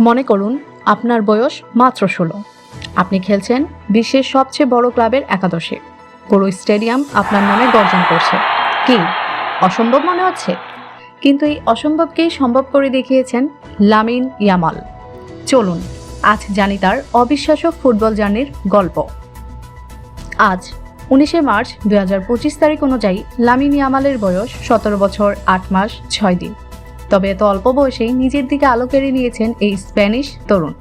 মনে করুন আপনার বয়স মাত্র 16। আপনি খেলছেন বিশ্বের সবচেয়ে বড় ক্লাবের একাদশে। পুরো স্টেডিয়াম আপনার নামে গর্জন করছে। কি অসম্ভব মনে হচ্ছে? কিন্তু এই অসম্ভবকেই সম্ভব করে দেখিয়েছেন লামিন ইয়ামাল। চলুন আজ জানি তার অবিশ্বাস্য ফুটবল জার্নির গল্প। আজ 19 মার্চ 2025 তারিখ অনুযায়ী লামিন ইয়ামালের বয়স 17 বছর 8 মাস 6 দিন। তবে এত অল্প বয়সেই নিজের দিকে আলো কেড়ে নিয়েছেন এই স্প্যানিশ তরুণ।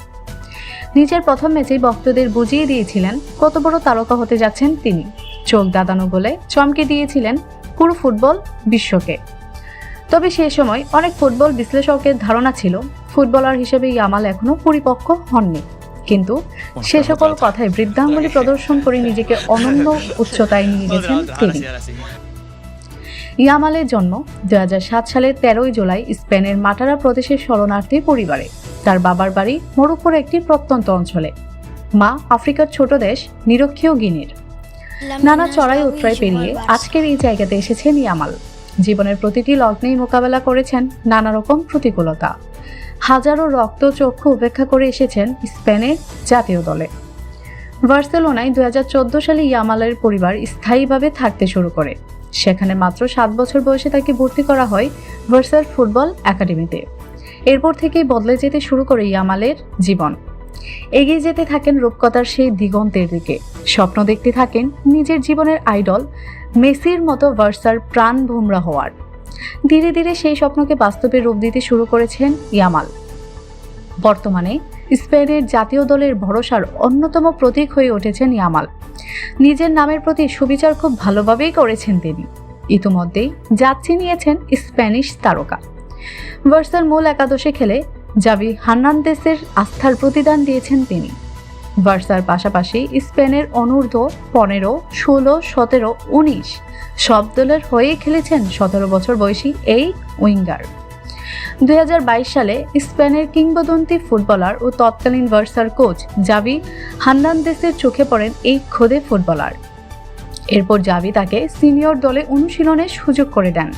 নিজের প্রথম ম্যাচেই ভক্তদের বুঝিয়ে দিয়েছিলেন কত বড় তারকা হতে যাচ্ছেন তিনি। চোখ দাদানো গোলে চমকে দিয়েছিলেন পুরো ফুটবল বিশ্বকে। তবে সেই সময় অনেক ফুটবল বিশ্লেষকের ধারণা ছিল ফুটবলার হিসেবে ইয়ামাল এখনো পরিপক্ক হননি। কিন্তু সে সকল কথায় বৃদ্ধাঙ্গুলি প্রদর্শন করে নিজেকে অনন্য উচ্চতায় নিয়ে গেছেন তিনি। ইয়ামালের জন্ম 2007 সালের 13 জুলাই স্পেনের মাটারা প্রদেশের শরণার্থী পরিবারে। তার বাবার বাড়ি মরক্কোর একটি প্রত্যন্ত অঞ্চলে, মা আফ্রিকার ছোট দেশ নিরক্ষীয় গিনির। নানা চড়াই উৎরাই পেরিয়ে আজকের এই জায়গাতে এসেছেন ইয়ামাল। জীবনের প্রতিটি লগ্নেই মোকাবেলা করেছেন নানা রকম প্রতিকূলতা। হাজারো রক্তচক্ষু উপেক্ষা করে এসেছেন স্পেনের জাতীয় দলে। বার্সেলোনায় 2014 সালে ইয়ামালের পরিবার স্থায়ীভাবে থাকতে শুরু করে। সেখানে মাত্র 7 বছর বয়সে তাকে ভর্তি করা হয় ভার্সার ফুটবল একাডেমিতে। এরপর থেকেই বদলে যেতে শুরু করে ইয়ামালের জীবন। এগিয়ে যেতে থাকেন রূপকথার সেই দিগন্তের দিকে। স্বপ্ন দেখতে থাকেন নিজের জীবনের আইডল মেসির মতো ভার্সার প্রাণ ভোমরা হওয়ার। ধীরে ধীরে সেই স্বপ্নকে বাস্তবে রূপ দিতে শুরু করেছেন ইয়ামাল। বর্তমানে স্পেনের জাতীয় দলের ভরসার অন্যতম প্রতীক হয়ে উঠেছেন ইয়ামাল। নিজের নামের প্রতি সুবিচার খুব ভালোভাবেই করেছেন তিনি। ইতিমধ্যেই যাত্রী নিয়েছেন স্প্যানিশ তারকা। ভার্সার মূল একাদশে খেলে জাভি হার্নান্দেসের আস্থার প্রতিদান দিয়েছেন তিনি। ভার্সার পাশাপাশি স্পেনের অনূর্ধ্ব 15, 16, 17, 19 সব দলের হয়েই খেলেছেন 17 বছর বয়সী এই উইঙ্গার। 2022 সালে স্পেনের কিংবদন্তি ফুটবলার ও তৎকালীন ভার্সার কোচ জাভি হার্নান্দেসের চোখে পড়েন এই খোদে ফুটবলার। এরপর জাভি তাকে সিনিয়র দলে অনুশীলনের সুযোগ করে দেন।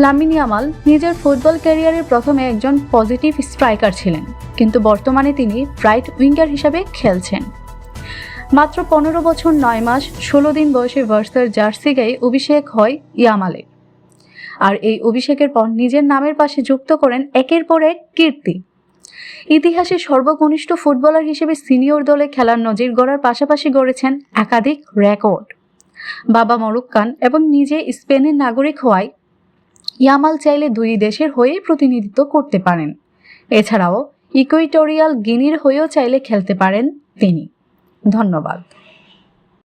লামিন ইয়ামাল নিজের ফুটবল ক্যারিয়ারের প্রথমে একজন পজিটিভ স্ট্রাইকার ছিলেন, কিন্তু বর্তমানে তিনি রাইট উইঙ্গার হিসাবে খেলছেন। মাত্র 15 বছর 9 মাস 16 দিন বয়সে ভার্সার জার্সি গায়ে অভিষেক হয় ইয়ামালের। আর এই অভিষেকের পর নিজের নামের পাশে যুক্ত করেন একের পর এক কীর্তি। ইতিহাসে সর্বকনিষ্ঠ ফুটবলার হিসেবে সিনিয়র দলে খেলার নজির গড়ার পাশাপাশি গড়েছেন একাধিক রেকর্ড। বাবা মরক্কান এবং নিজে স্পেনের নাগরিক হওয়ায় ইয়ামাল চাইলে দুই দেশের হয়েই প্রতিনিধিত্ব করতে পারেন। এছাড়াও ইকুয়েটোরিয়াল গিনির হয়েও চাইলে খেলতে পারেন তিনি। ধন্যবাদ।